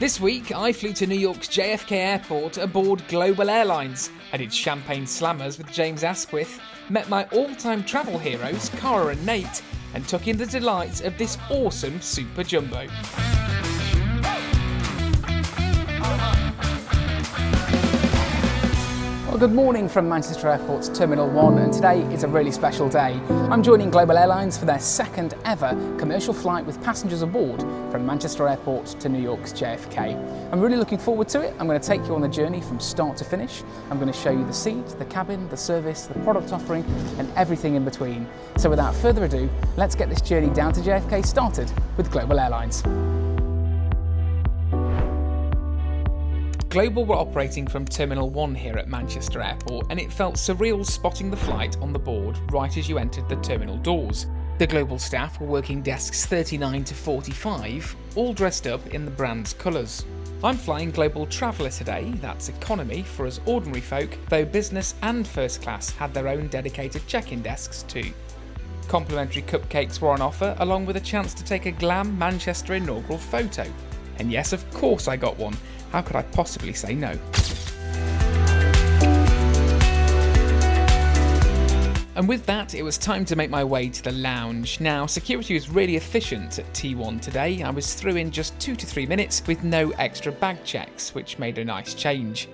This week, I flew to New York's JFK Airport aboard Global Airlines. I did champagne slammers with James Asquith, met my all-time travel heroes, Cara and Nate, and took in the delights of this awesome Super Jumbo. Well, good morning from Manchester Airport's Terminal 1, and today is a really special day. I'm joining Global Airlines for their second ever commercial flight with passengers aboard from Manchester Airport to New York's JFK. I'm really looking forward to it. I'm going to take you on the journey from start to finish. I'm going to show you the seat, the cabin, the service, the product offering, and everything in between. So without further ado, let's get this journey down to JFK started with Global Airlines. Global were operating from Terminal 1 here at Manchester Airport, and it felt surreal spotting the flight on the board right as you entered the terminal doors. The Global staff were working desks 39 to 45, all dressed up in the brand's colours. I'm flying Global Traveller today, that's economy for us ordinary folk, though business and first class had their own dedicated check-in desks too. Complimentary cupcakes were on offer, along with a chance to take a glam Manchester inaugural photo. And yes, of course I got one. How could I possibly say no? And with that, it was time to make my way to the lounge. Now, security was really efficient at T1 today. I was through in just 2 to 3 minutes with no extra bag checks, which made a nice change.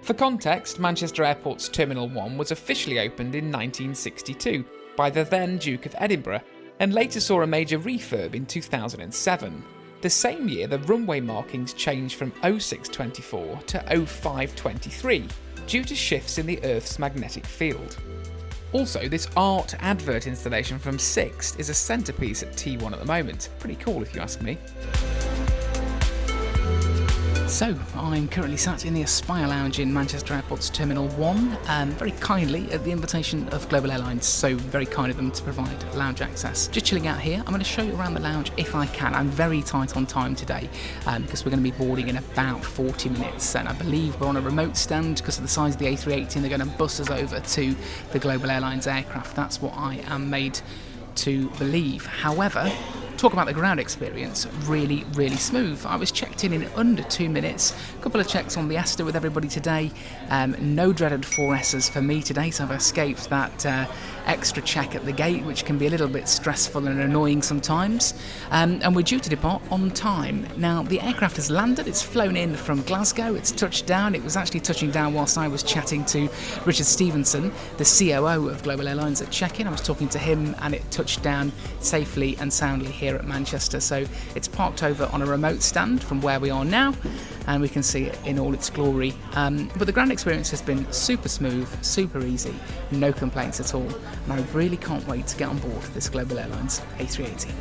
For context, Manchester Airport's Terminal 1 was officially opened in 1962 by the then Duke of Edinburgh, and later saw a major refurb in 2007. The same year, the runway markings changed from 0624 to 0523 due to shifts in the Earth's magnetic field. Also, this art advert installation from Sixt is a centrepiece at T1 at the moment. Pretty cool if you ask me. So, I'm currently sat in the Aspire Lounge in Manchester Airport's Terminal 1, very kindly at the invitation of Global Airlines, so very kind of them to provide lounge access. Just chilling out here, I'm going to show you around the lounge if I can. I'm very tight on time today because we're going to be boarding in about 40 minutes, and I believe we're on a remote stand because of the size of the A380 and they're going to bus us over to the Global Airlines aircraft. That's what I am made to believe. However, talk about the ground experience, really smooth. I was checked in under 2 minutes, a couple of checks on the ESTA with everybody today, no dreaded 4S's for me today, so I've escaped that extra check at the gate, which can be a little bit stressful and annoying sometimes, and we're due to depart on time. Now, the aircraft has landed, it's flown in from Glasgow, it's touched down. It was actually touching down whilst I was chatting to Richard Stevenson, the COO of Global Airlines at check-in. I was talking to him and it touched down safely and soundly here at Manchester, so it's parked over on a remote stand from where we are now, and we can see it in all its glory. But the ground experience has been super smooth, super easy, no complaints at all, and I really can't wait to get on board this Global Airlines A380.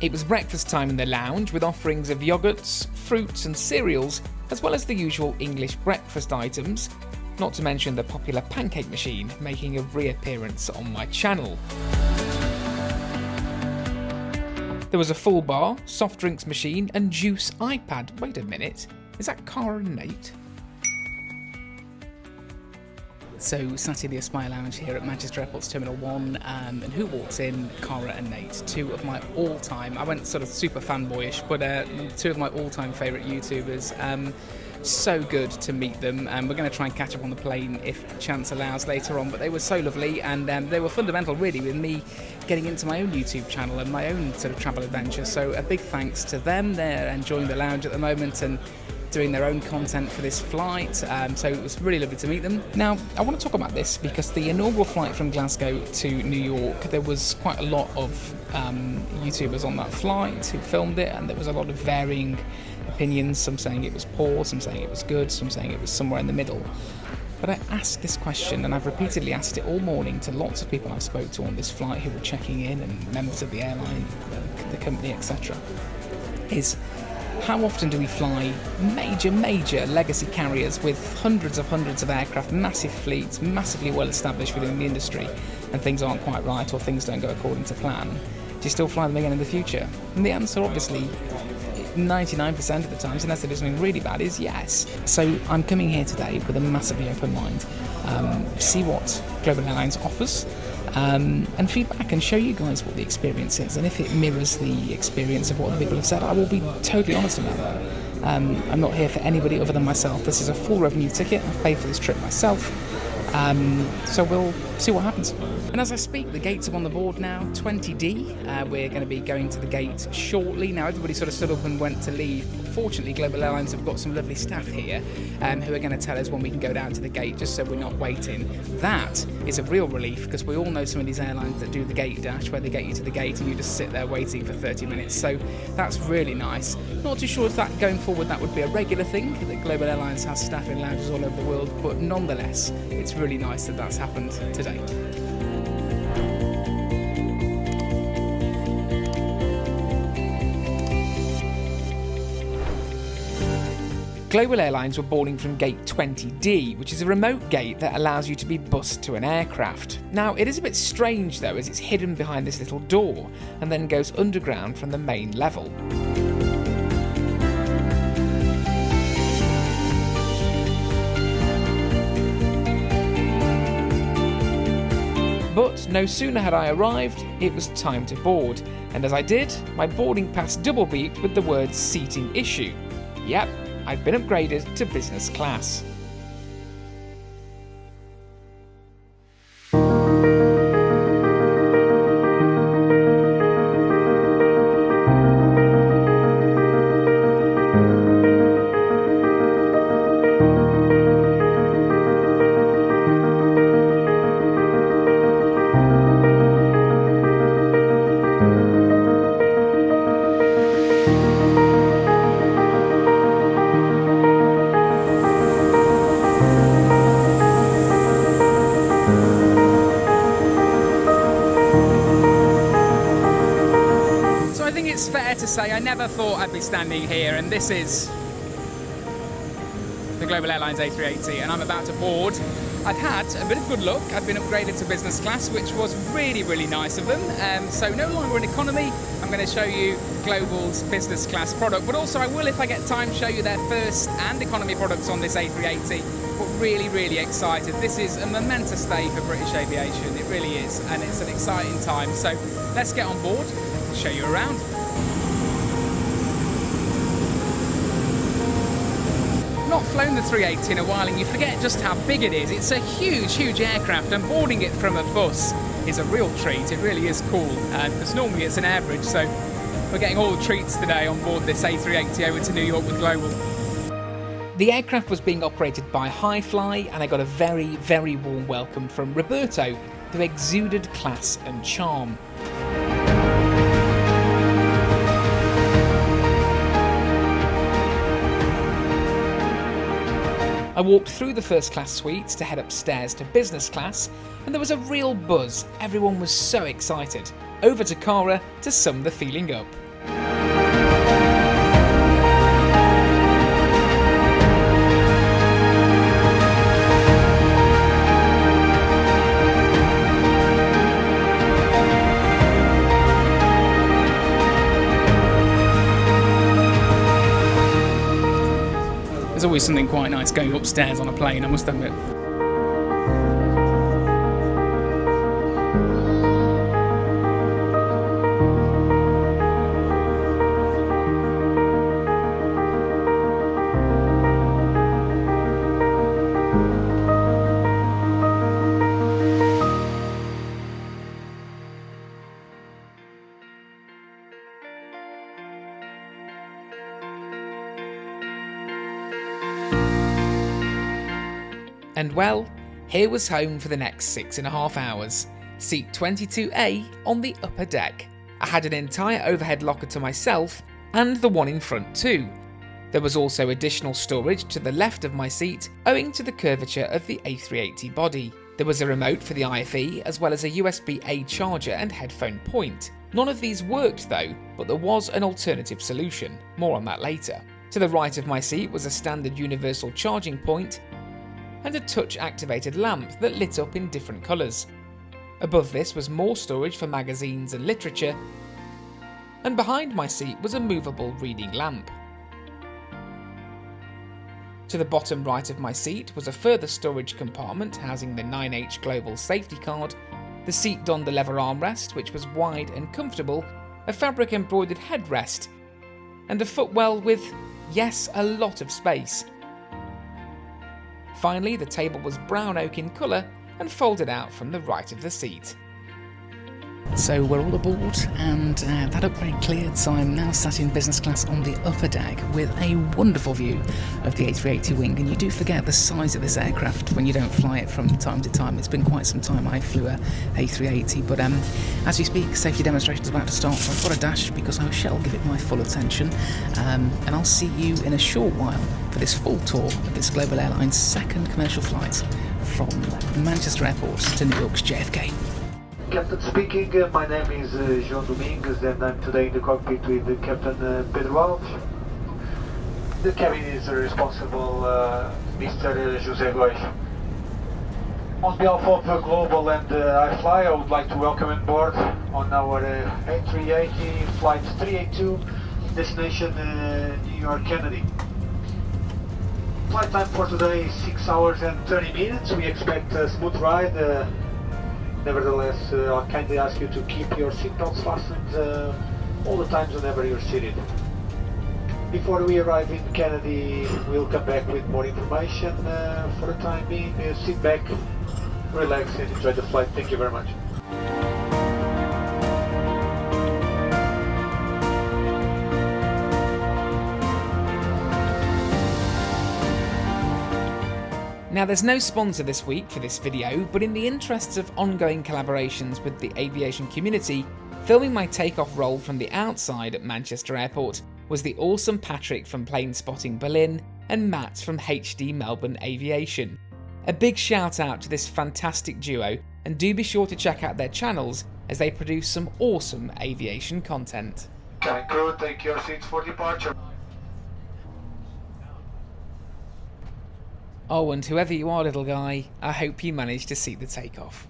It was breakfast time in the lounge with offerings of yogurts, fruits and cereals, as well as the usual English breakfast items, not to mention the popular pancake machine making a reappearance on my channel. There was a full bar, soft drinks machine and juice iPad. Wait a minute, is that Cara and Nate? So, sat in the Aspire Lounge here at Manchester Airport's Terminal 1, and who walks in? Cara and Nate, two of my all-time, I went sort of super fanboyish, but two of my all-time favourite YouTubers. So good to meet them, and we're going to try and catch up on the plane if chance allows later on, but they were so lovely, and they were fundamental really with me getting into my own YouTube channel and my own sort of travel adventure, so a big thanks to them. They're enjoying the lounge at the moment and doing their own content for this flight, so it was really lovely to meet them. Now, I want to talk about this because the inaugural flight from Glasgow to New York, there was quite a lot of YouTubers on that flight who filmed it, and there was a lot of varying opinions, some saying it was poor, some saying it was good, some saying it was somewhere in the middle. But I asked this question, and I've repeatedly asked it all morning to lots of people I've spoke to on this flight who were checking in, and members of the airline, the company, etc., is how often do we fly major legacy carriers with hundreds of aircraft, massive fleets, massively well established within the industry, and things aren't quite right or things don't go according to plan? Do you still fly them again in the future? And the answer, obviously, 99% of the times, unless they do something really bad, is yes. So I'm coming here today with a massively open mind, see what Global Airlines offers, and feedback, and show you guys what the experience is, and if it mirrors the experience of what the people have said, I will be totally honest about that. I'm not here for anybody other than myself. This is a full revenue ticket. I've paid for this trip myself. So we'll see what happens. And as I speak, the gates are on the board now, 20D. We're going to be going to the gate shortly. Now, everybody sort of stood up and went to leave. Fortunately, Global Airlines have got some lovely staff here who are going to tell us when we can go down to the gate, just so we're not waiting. That is a real relief, because we all know some of these airlines that do the gate dash, where they get you to the gate and you just sit there waiting for 30 minutes. So that's really nice. Not too sure if that going forward that would be a regular thing, that Global Airlines has staff in lounges all over the world, but nonetheless, it's really nice that that's happened today. Global Airlines were boarding from gate 20D, which is a remote gate that allows you to be bussed to an aircraft. Now, it is a bit strange though, as it's hidden behind this little door and then goes underground from the main level. But no sooner had I arrived, it was time to board, and as I did, my boarding pass double beeped with the words "seating issue." Yep, I'd been upgraded to business class. It's fair to say I never thought I'd be standing here, and this is the Global Airlines A380, and I'm about to board. I've had a bit of good luck. I've been upgraded to business class, which was really, really nice of them. So no longer in economy. I'm going to show you Global's business class product, but also I will, if I get time, show you their first and economy products on this A380. But really, really excited. This is a momentous day for British aviation. It really is, and it's an exciting time. So let's get on board and show you around. Not flown the 380 in a while, and you forget just how big it is. It's a huge, huge aircraft, and boarding it from a bus is a real treat. It really is cool, because normally it's an air bridge, so we're getting all the treats today on board this A380 over to New York with Global. The aircraft was being operated by Highfly, and I got a very, very warm welcome from Roberto, who exuded class and charm. I walked through the first class suites to head upstairs to business class, and there was a real buzz. Everyone was so excited. Over to Cara to sum the feeling up. There's always something quite nice going upstairs on a plane, I must admit. And well, here was home for the next 6.5 hours. Seat 22A on the upper deck. I had an entire overhead locker to myself, and the one in front too. There was also additional storage to the left of my seat, owing to the curvature of the A380 body. There was a remote for the IFE, as well as a USB-A charger and headphone point. None of these worked though, but there was an alternative solution. More on that later. To the right of my seat was a standard universal charging point, and a touch-activated lamp that lit up in different colours. Above this was more storage for magazines and literature, and behind my seat was a movable reading lamp. To the bottom right of my seat was a further storage compartment housing the 9H Global safety card. The seat donned a leather armrest, which was wide and comfortable, a fabric embroidered headrest, and a footwell with Yes, a lot of space. Finally, the table was brown oak in colour and folded out from the right of the seat. So we're all aboard, and that upgrade cleared, so I'm now sat in business class on the upper deck with a wonderful view of the A380 wing, and you do forget the size of this aircraft when you don't fly it from time to time. It's been quite some time I flew a A380, but as we speak, safety demonstration is about to start, so I've got a dash because I shall give it my full attention, and I'll see you in a short while for this full tour of this Global Airlines second commercial flight from Manchester Airport to New York's JFK. Captain speaking, my name is João Domingues and I'm today in the cockpit with Captain Pedro. The cabin is responsible, Mr. José Gois. On behalf of Global and IFE, I would like to welcome on board on our A380 Flight 382, destination New York Kennedy. Flight time for today is 6 hours and 30 minutes. We expect a smooth ride. Nevertheless, I'll kindly ask you to keep your seatbelts fastened all the times whenever you're seated. Before we arrive in Kennedy, we'll come back with more information. For the time being, sit back, relax and enjoy the flight. Thank you very much. Now, there's no sponsor this week for this video, but in the interests of ongoing collaborations with the aviation community, filming my takeoff roll from the outside at Manchester Airport was the awesome Patrick from Plane Spotting Berlin and Matt from HD Melbourne Aviation. A big shout out to this fantastic duo, and do be sure to check out their channels as they produce some awesome aviation content. Cabin crew, take your seats for departure. Oh, and whoever you are, little guy, I hope you managed to see the takeoff.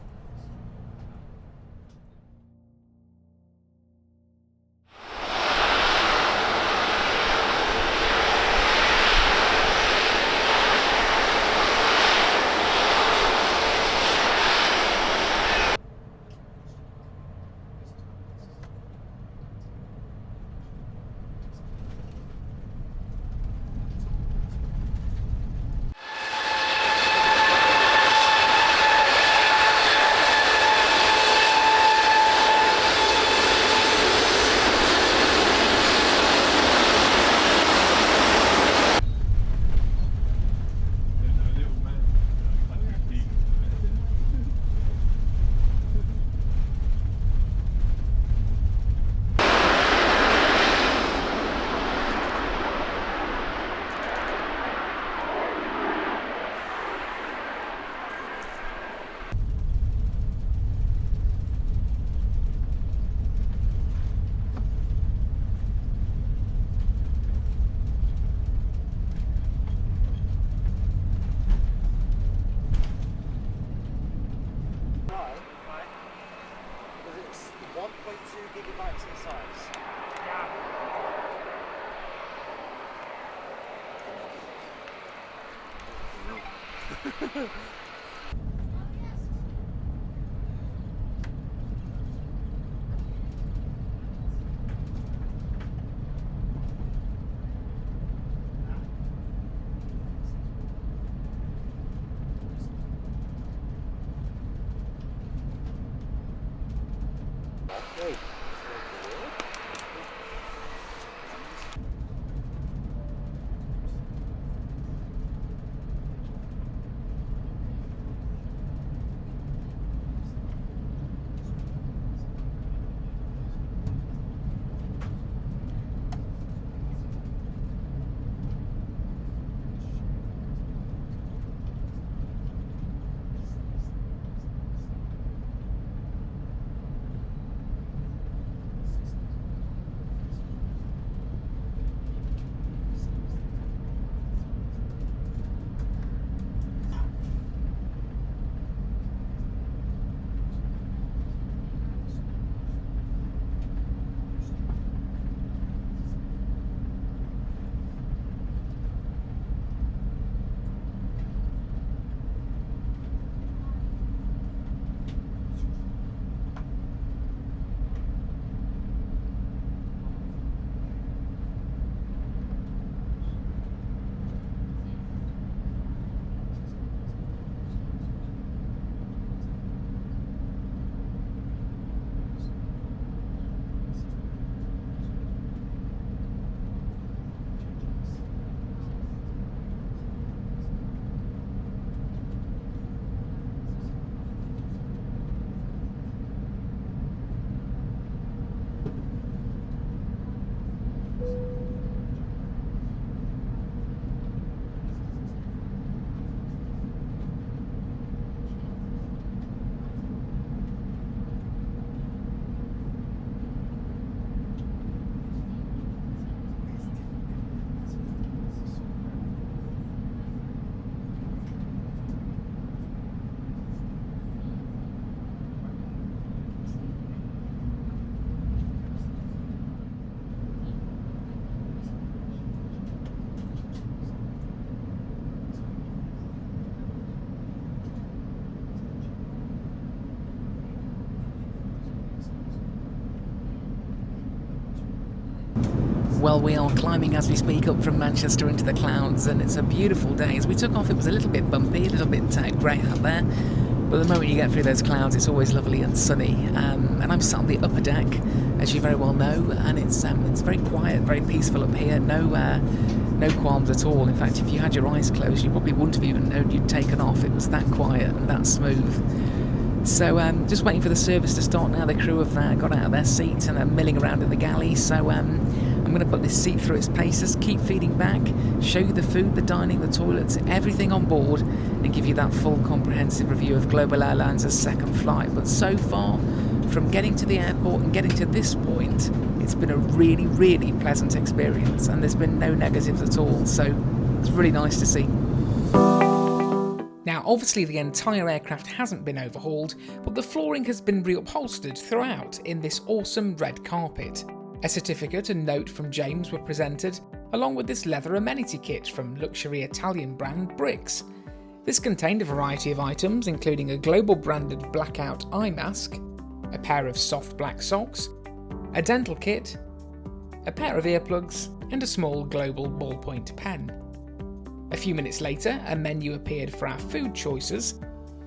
Well, we are climbing as we speak up from Manchester into the clouds, and it's a beautiful day. As we took off, it was a little bit bumpy, a little bit grey out there, but the moment you get through those clouds, it's always lovely and sunny. And I'm sat on the upper deck, as you very well know, and it's very quiet, very peaceful up here. No qualms at all. In fact, if you had your eyes closed, you probably wouldn't have even known you'd taken off. It was that quiet and that smooth. So just waiting for the service to start now. The crew have got out of their seats and are milling around in the galley. So I'm going to put this seat through its paces, keep feeding back, show you the food, the dining, the toilets, everything on board, and give you that full comprehensive review of Global Airlines' second flight. But so far, from getting to the airport and getting to this point, it's been a really, really pleasant experience, and there's been no negatives at all, so it's really nice to see. Now, obviously the entire aircraft hasn't been overhauled, but the flooring has been reupholstered throughout in this awesome red carpet. A certificate and note from James were presented, along with this leather amenity kit from luxury Italian brand Bricks. This contained a variety of items, including a global branded blackout eye mask, a pair of soft black socks, a dental kit, a pair of earplugs, and a small global ballpoint pen. A few minutes later, a menu appeared for our food choices.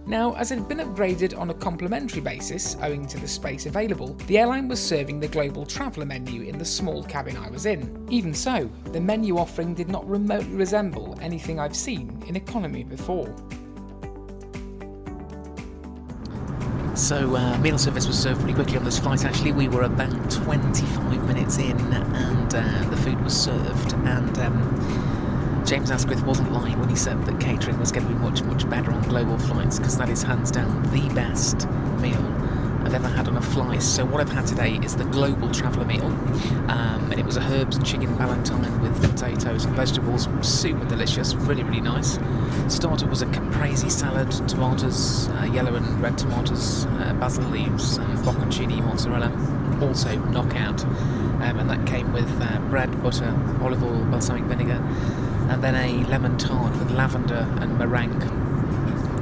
Now, as it had been upgraded on a complimentary basis owing to the space available, the airline was serving the global traveller menu in the small cabin I was in. Even so, the menu offering did not remotely resemble anything I've seen in economy before. So meal service was served pretty quickly on this flight. Actually, we were about 25 minutes in, and the food was served. And James Asquith wasn't lying when he said that catering was going to be much, much better on global flights, because that is hands down the best meal I've ever had on a flight. So what I've had today is the global traveller meal, and it was a herbs and chicken Valentine with potatoes and vegetables. Super delicious, really, really nice. Starter was a caprese salad, tomatoes, yellow and red tomatoes, basil leaves, bocconcini mozzarella, also knockout, and that came with bread, butter, olive oil, balsamic vinegar, and then a lemon tart with lavender and meringue.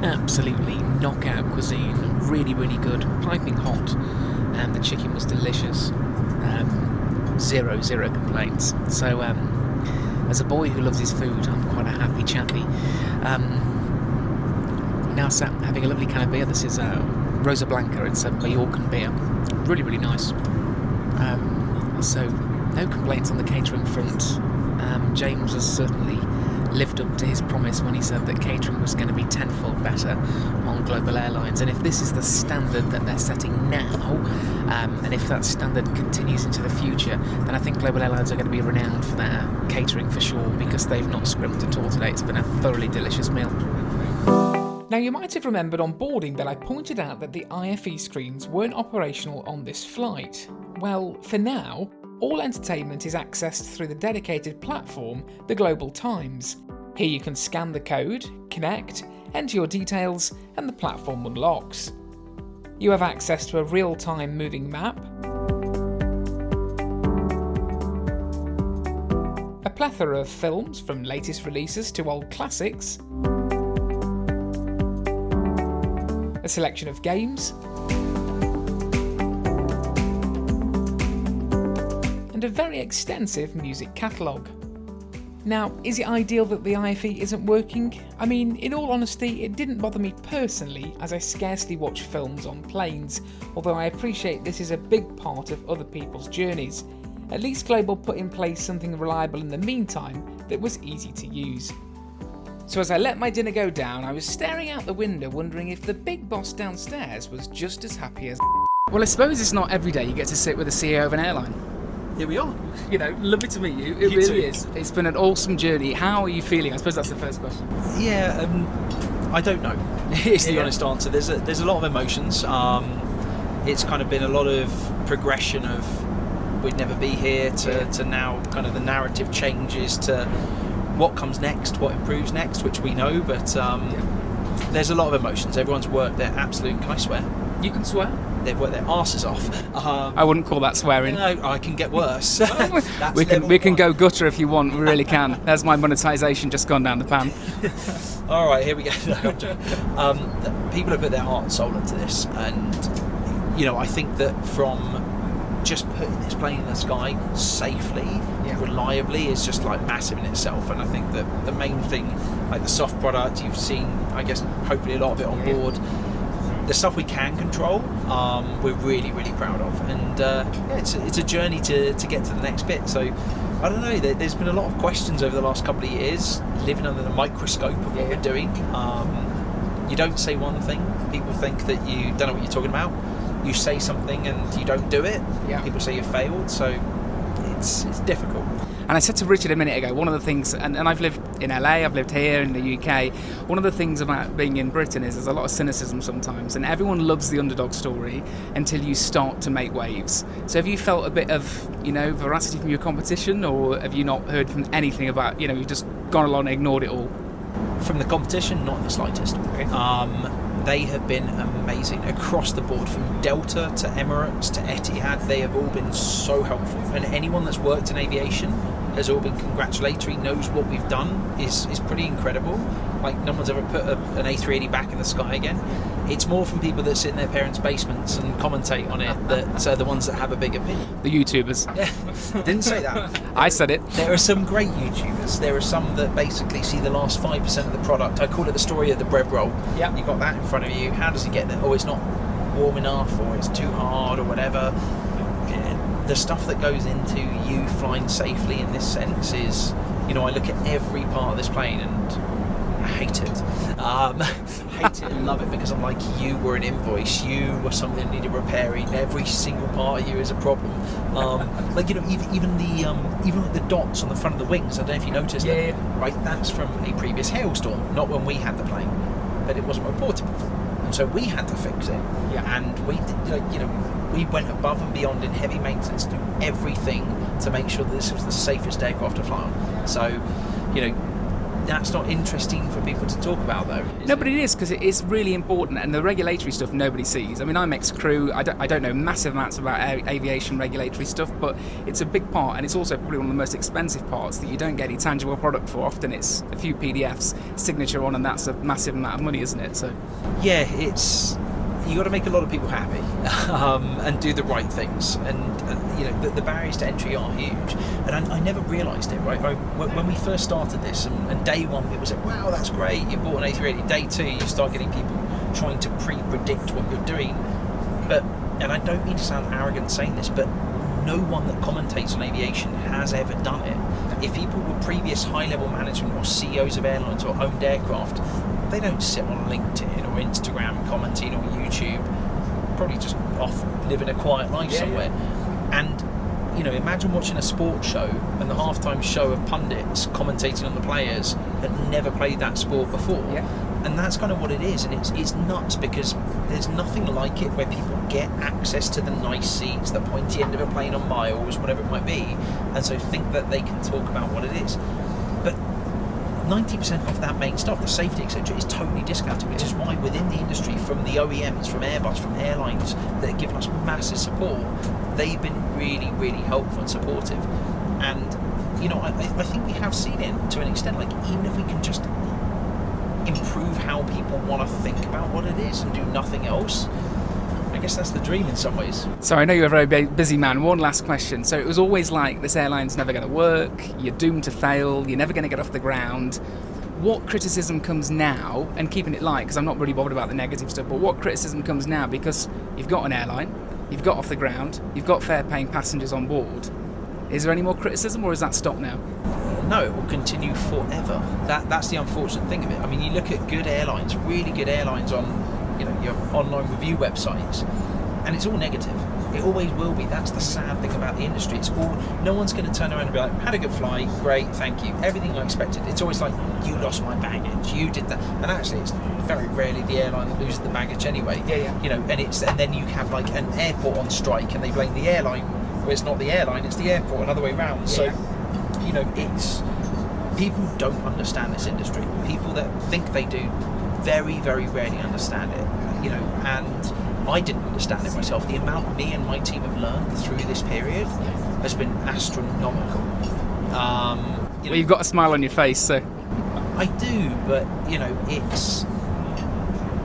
Absolutely knockout cuisine, really, really good, piping hot, and the chicken was delicious. Zero complaints. So as a boy who loves his food, I'm quite a happy chappy. Now sat having a lovely can of beer. This is Rosa Blanca. It's a Mallorcan beer, really, really nice. So no complaints on the catering front. James has certainly lived up to his promise when he said that catering was going to be tenfold better on Global Airlines. And if this is the standard that they're setting now, and if that standard continues into the future, then I think Global Airlines are going to be renowned for their catering for sure, because they've not scrimped at all today. It's been a thoroughly delicious meal. Now, you might have remembered on boarding that I pointed out that the IFE screens weren't operational on this flight. Well, for now, all entertainment is accessed through the dedicated platform, the Global Times. Here you can scan the code, connect, enter your details, and the platform unlocks. You have access to a real-time moving map, a plethora of films from latest releases to old classics, a selection of games, and a very extensive music catalogue. Now, is it ideal that the IFE isn't working? I mean, in all honesty, it didn't bother me personally, as I scarcely watch films on planes, although I appreciate this is a big part of other people's journeys. At least Global put in place something reliable in the meantime that was easy to use. So as I let my dinner go down, I was staring out the window wondering if the big boss downstairs was just as happy as Well, I suppose it's not every day you get to sit with the CEO of an airline. Here we are. You know, lovely to meet you. It You really too. is. It's been an awesome journey. How are you feeling? I suppose that's the first question. Yeah, I don't know. Is the Yeah. honest answer. There's a lot of emotions. It's kind of been a lot of progression of we'd never be here to now kind of the narrative changes to what comes next, what improves next, which we know, but there's a lot of emotions. Everyone's worked their absolute, can I swear? You can swear. They've worked their arses off. I wouldn't call that swearing. No, I can get worse. That's we level can one. go gutter if you want. We really can. There's my monetisation just gone down the pan. All right, here we go. No, I'm joking. People have put their heart and soul into this, and I think that from just putting this plane in the sky safely, reliably is just like massive in itself. And I think that the main thing, like the soft product, you've seen, I guess, hopefully a lot of it on board. The stuff we can control, we're really, really proud of. And it's a journey to get to the next bit. So I don't know, there's been a lot of questions over the last couple of years, living under the microscope of what we're doing. You don't say one thing, people think that you don't know what you're talking about. You say something and you don't do it, people say you failed, so it's difficult. And I said to Richard a minute ago, one of the things, and I've lived in LA, I've lived here in the UK, one of the things about being in Britain is there's a lot of cynicism sometimes, and everyone loves the underdog story until you start to make waves. So have you felt a bit of, veracity from your competition, or have you not heard from anything about, you've just gone along and ignored it all? From the competition, not in the slightest. Okay. They have been amazing across the board, from Delta to Emirates to Etihad. They have all been so helpful, and anyone that's worked in aviation has all been congratulatory, knows what we've done is pretty incredible. Like, no one's ever put an A380 back in the sky again. It's more from people that sit in their parents' basements and commentate on it that are the ones that have a big opinion. The YouTubers. Yeah, didn't say that. I said it. There are some great YouTubers. There are some that basically see the last 5% of the product. I call it the story of the bread roll. Yeah. You've got that in front of you. How does it get there? Oh, it's not warm enough, or it's too hard, or whatever. The stuff that goes into you flying safely in this sense is, I look at every part of this plane and I hate it. Hate it and love it, because I'm like, you were an invoice, you were something that needed repairing. Every single part of you is a problem. Even like the dots on the front of the wings. I don't know if you noticed that. Yeah. Right, that's from a previous hailstorm, not when we had the plane, but it wasn't reported before, and so we had to fix it. Yeah. And we did, we went above and beyond in heavy maintenance, to do everything to make sure that this was the safest aircraft to fly on. So, that's not interesting for people to talk about, though. No, but it is, because it is really important, and the regulatory stuff nobody sees. I mean, I'm ex-crew, I don't know massive amounts about aviation regulatory stuff, but it's a big part, and it's also probably one of the most expensive parts that you don't get any tangible product for. Often it's a few PDFs, signature on, and that's a massive amount of money, isn't it? So yeah, you got to make a lot of people happy and do the right things, and the barriers to entry are huge. And I never realised it, right? When we first started this, and day one it was like, wow, that's great, you bought an A380. Day two, you start getting people trying to pre-predict what you're doing. And I don't mean to sound arrogant saying this, but no one that commentates on aviation has ever done it. If people were previous high-level management or CEOs of airlines or owned aircraft, they don't sit on LinkedIn or Instagram commenting or YouTube. Probably just off living a quiet life somewhere. Yeah. And imagine watching a sports show and the halftime show of pundits commentating on the players had never played that sport before. Yeah. And that's kind of what it is, and it's nuts, because there's nothing like it where people get access to the nice seats, the pointy end of a plane on miles, whatever it might be, and so think that they can talk about what it is. But 90% of that main stuff, the safety, etc., is totally discounted, which is why within the industry, from the OEMs, from Airbus, from airlines that have given us massive support, they've been really, really helpful and supportive. And I think we have seen it to an extent, like, even if we can just improve how people want to think about what it is and do nothing else, I guess that's the dream in some ways. So I know you're a very busy man. One last question. So it was always like, this airline's never going to work, you're doomed to fail, you're never going to get off the ground. What criticism comes now, and keeping it light, because I'm not really bothered about the negative stuff, but what criticism comes now because you've got an airline, you've got off the ground, you've got fare paying passengers on board? Is there any more criticism, or is that stopped now? No, it will continue forever. That's the unfortunate thing of it. I mean, you look at good airlines, really good airlines on your online review websites, and it's all negative. It always will be. That's the sad thing about the industry. It's all, no one's going to turn around and be like, had a good flight, great, thank you, everything I expected. It's always like, you lost my baggage, you did that. And actually, it's very rarely the airline that loses the baggage anyway. And then you have like an airport on strike and they blame the airline, where it's not the airline, it's the airport, another way round. So it's, people don't understand this industry. People that think they do very, very rarely understand it, and I didn't understand it myself. The amount me and my team have learned through this period has been astronomical. Well, you've got a smile on your face, so. I do, but it's,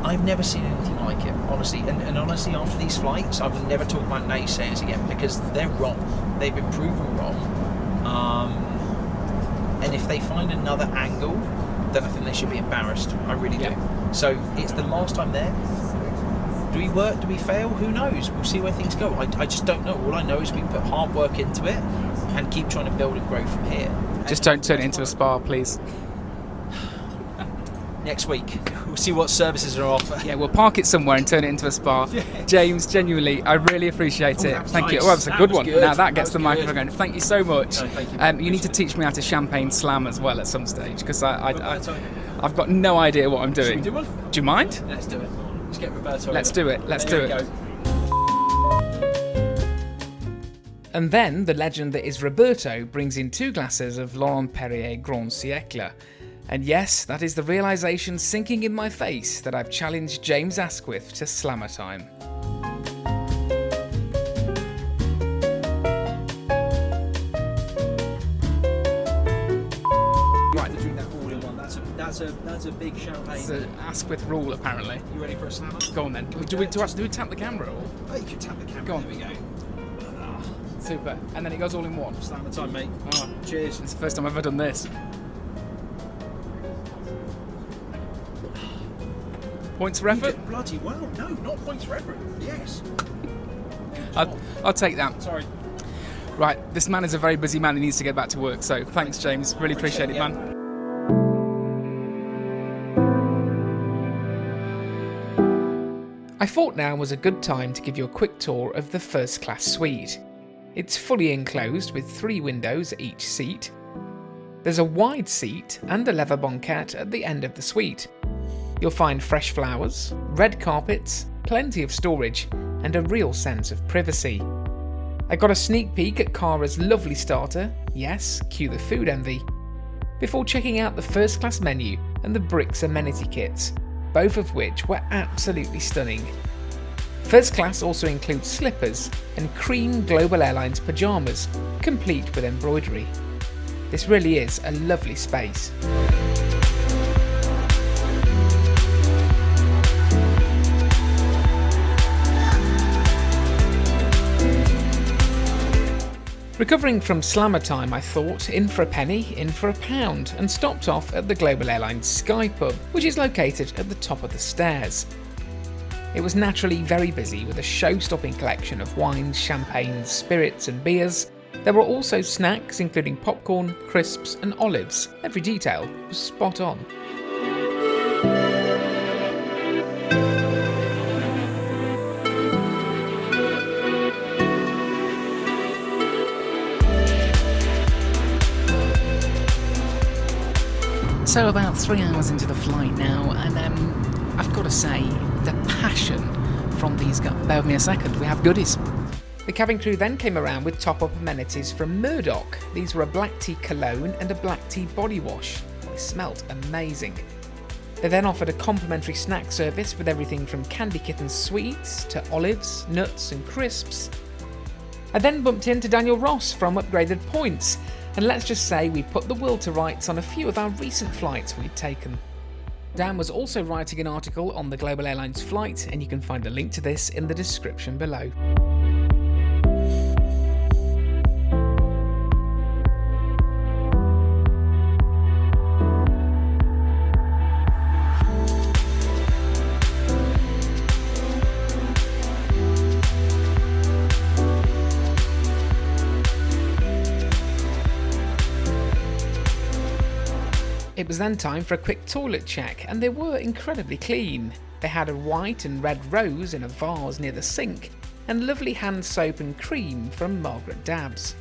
I've never seen anything like it, honestly. And honestly, after these flights, I will never talk about naysayers again, because they're wrong. They've been proven wrong. And if they find another angle, then I think they should be embarrassed. I really do. So it's the last time there. Do we work? Do we fail? Who knows? We'll see where things go. I just don't know. All I know is we put hard work into it and keep trying to build and grow from here. Just don't turn it into a spa, please. Next week, we'll see what services are on offer. Yeah, we'll park it somewhere and turn it into a spa. James, genuinely, I really appreciate it. Thank you. Nice. Well, that's a good one. Good. Now that gets the That was microphone good. going. Thank you so much. No, thank you. You need to teach me how to champagne slam as well at some stage, because Roberto. I've got no idea what I'm doing. Should we do one? Do you mind? Let's do it. Let's get Roberto. Let's over. do it. Let's There do we it. go. And then the legend that is Roberto brings in 2 glasses of Laurent Perrier Grand Siècle. And yes, that is the realisation sinking in my face that I've challenged James Asquith to slammer time. Right, to drink that all in one. That's a big champagne. It's an Asquith rule, apparently. You ready for a slammer? Go on then. Do we tap the camera or? Oh, you can tap the camera. Go on. There we go. Super. And then it goes all in one. Slammer time, mate. Oh, Cheers. it's the first time I've ever done this. Points for effort? Bloody well. No, not points for effort. Yes. I'll take that. Sorry. Right, this man is a very busy man. He needs to get back to work. So thanks, James. Really appreciate it, yeah. man. I thought now was a good time to give you a quick tour of the first class suite. It's fully enclosed with 3 windows at each seat. There's a wide seat and a leather banquette at the end of the suite. You'll find fresh flowers, red carpets, plenty of storage, and a real sense of privacy. I got a sneak peek at Cara's lovely starter, yes, cue the food envy, before checking out the first class menu and the Bricks amenity kits, both of which were absolutely stunning. First class also includes slippers and cream Global Airlines pyjamas, complete with embroidery. This really is a lovely space. Recovering from slammer time, I thought, in for a penny, in for a pound, and stopped off at the Global Airlines SkyPub, which is located at the top of the stairs. It was naturally very busy with a show-stopping collection of wines, champagnes, spirits and beers. There were also snacks including popcorn, crisps and olives. Every detail was spot on. So about 3 hours into the flight now, and I've got to say, the passion from these guys. Bear with me a second, we have goodies. The cabin crew then came around with top-up amenities from Murdoch. These were a black tea cologne and a black tea body wash. They smelt amazing. They then offered a complimentary snack service with everything from candy kitten sweets to olives, nuts and crisps. I then bumped into Daniel Ross from Upgraded Points, and let's just say we put the world to rights on a few of our recent flights we'd taken. Dan was also writing an article on the Global Airlines flight, and you can find a link to this in the description below. It was then time for a quick toilet check, and they were incredibly clean. They had a white and red rose in a vase near the sink, and lovely hand soap and cream from Margaret Dabbs.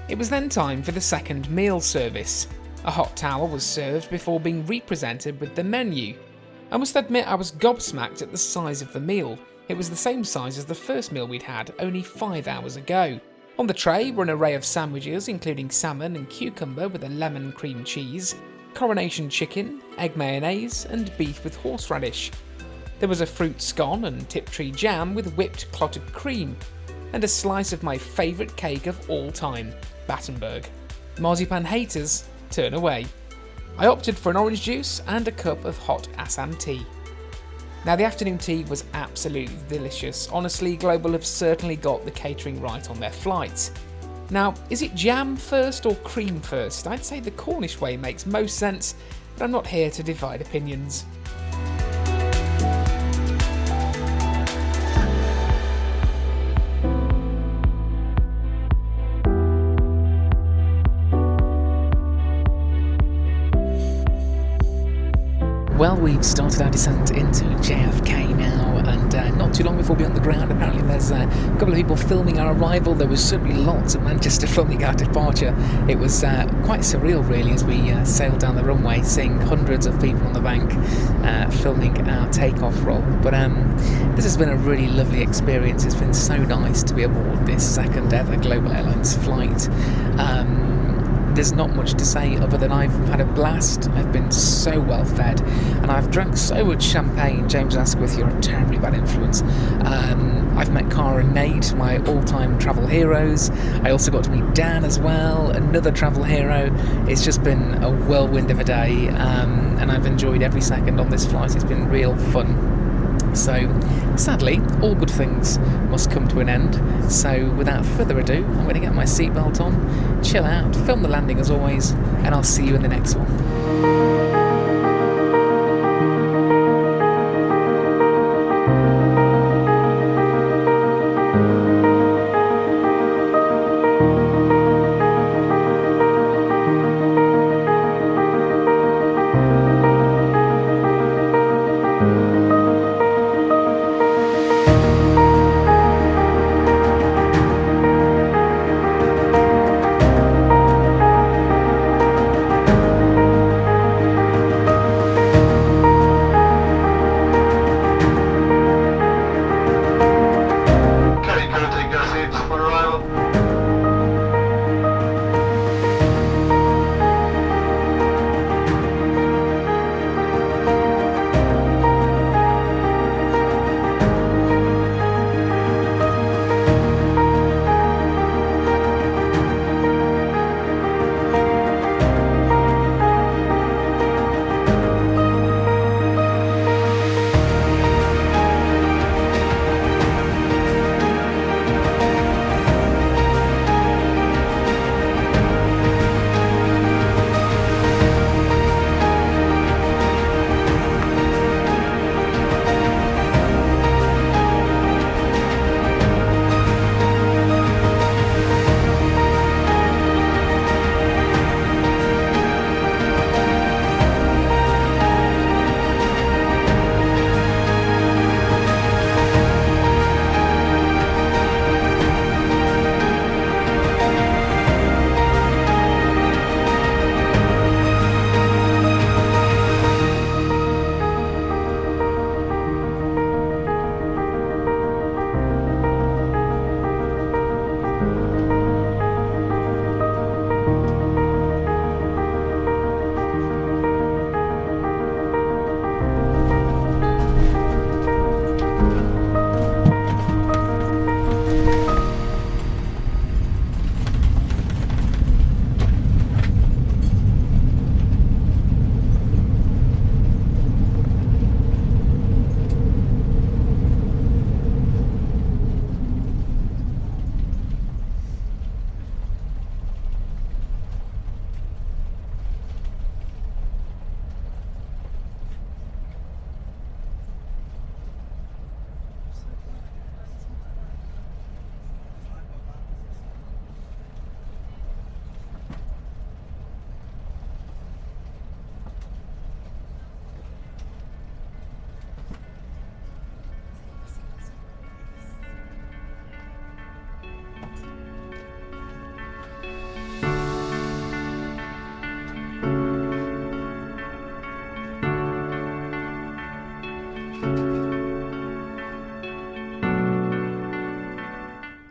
It was then time for the second meal service. A hot towel was served before being represented with the menu. I must admit I was gobsmacked at the size of the meal. It was the same size as the first meal we'd had only 5 hours ago. On the tray were an array of sandwiches including salmon and cucumber with a lemon cream cheese, coronation chicken, egg mayonnaise and beef with horseradish. There was a fruit scone and Tiptree jam with whipped clotted cream, and a slice of my favourite cake of all time, Battenberg. Marzipan haters, turn away. I opted for an orange juice and a cup of hot Assam tea. Now, the afternoon tea was absolutely delicious. Honestly, Global have certainly got the catering right on their flights. Now, is it jam first or cream first? I'd say the Cornish way makes most sense, but I'm not here to divide opinions. Well, we've started our descent into JFK now, and not too long before we're on the ground. Apparently there's a couple of people filming our arrival. There was certainly lots of Manchester filming our departure. It was quite surreal, really, as we sailed down the runway, seeing hundreds of people on the bank filming our takeoff roll. But this has been a really lovely experience. It's been so nice to be aboard this second ever Global Airlines flight. There's not much to say other than I've had a blast. I've been so well fed, and I've drunk so much champagne. James Asquith, you're a terribly bad influence. I've met Cara and Nate, my all-time travel heroes. I also got to meet Dan as well, another travel hero. It's just been a whirlwind of a day, and I've enjoyed every second on this flight. It's been real fun. So, sadly, all good things must come to an end. So, without further ado, I'm going to get my seatbelt on, chill out, film the landing as always, and I'll see you in the next one.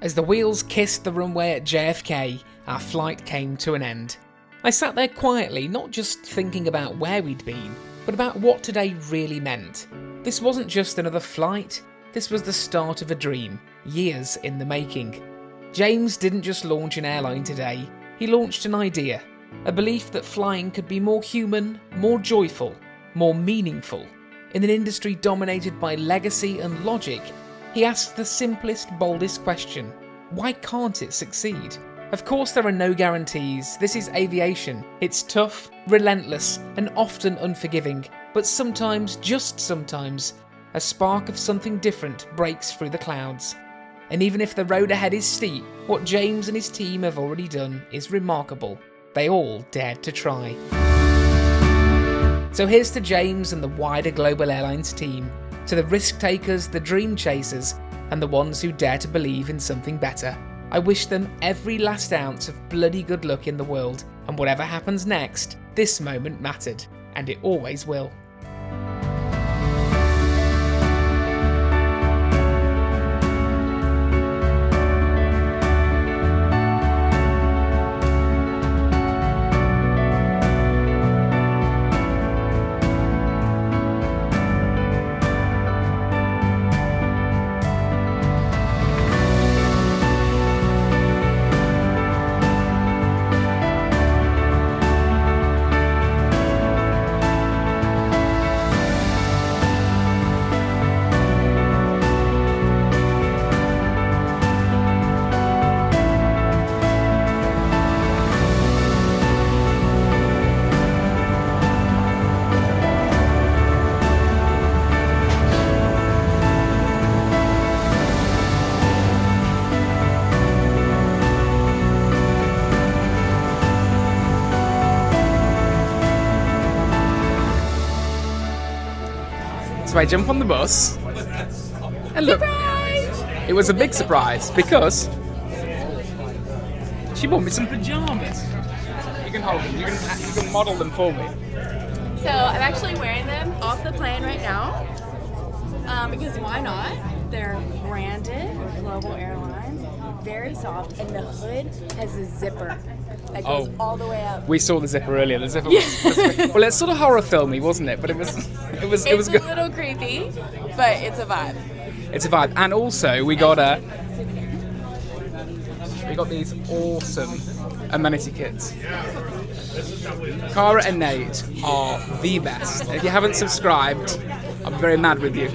As the wheels kissed the runway at JFK, our flight came to an end. I sat there quietly, not just thinking about where we'd been, but about what today really meant. This wasn't just another flight, this was the start of a dream, years in the making. James didn't just launch an airline today, he launched an idea, a belief that flying could be more human, more joyful, more meaningful. In an industry dominated by legacy and logic, he asks the simplest, boldest question: why can't it succeed? Of course there are no guarantees. This is aviation. It's tough, relentless, and often unforgiving. But sometimes, just sometimes, a spark of something different breaks through the clouds. And even if the road ahead is steep, what James and his team have already done is remarkable. They all dared to try. So here's to James and the wider Global Airlines team, to the risk takers, the dream chasers, and the ones who dare to believe in something better. I wish them every last ounce of bloody good luck in the world, and whatever happens next, this moment mattered, and it always will. So I jump on the bus, and look, it was a big surprise because she bought me some pyjamas. You can hold them, you can model them for me. So I'm actually wearing them off the plane right now, because why not? They're branded Global Airlines, very soft, and the hood has a zipper that goes all the way up. We saw the zipper earlier. The zipper was well, it's sort of horror filmy, wasn't it? But it was It's good. a little creepy, but it's a vibe. It's a vibe. And also we got these awesome Amenity kits. Cara and Nate are the best. If you haven't subscribed, I'm very mad with you.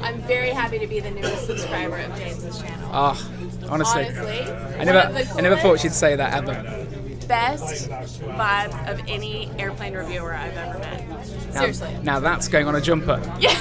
I'm very happy to be the newest subscriber of James's channel. Honestly, I one of the never thought coolest, she'd say that ever. best vibes of any airplane reviewer I've ever met. Seriously. Now that's going on a jumper. Yeah.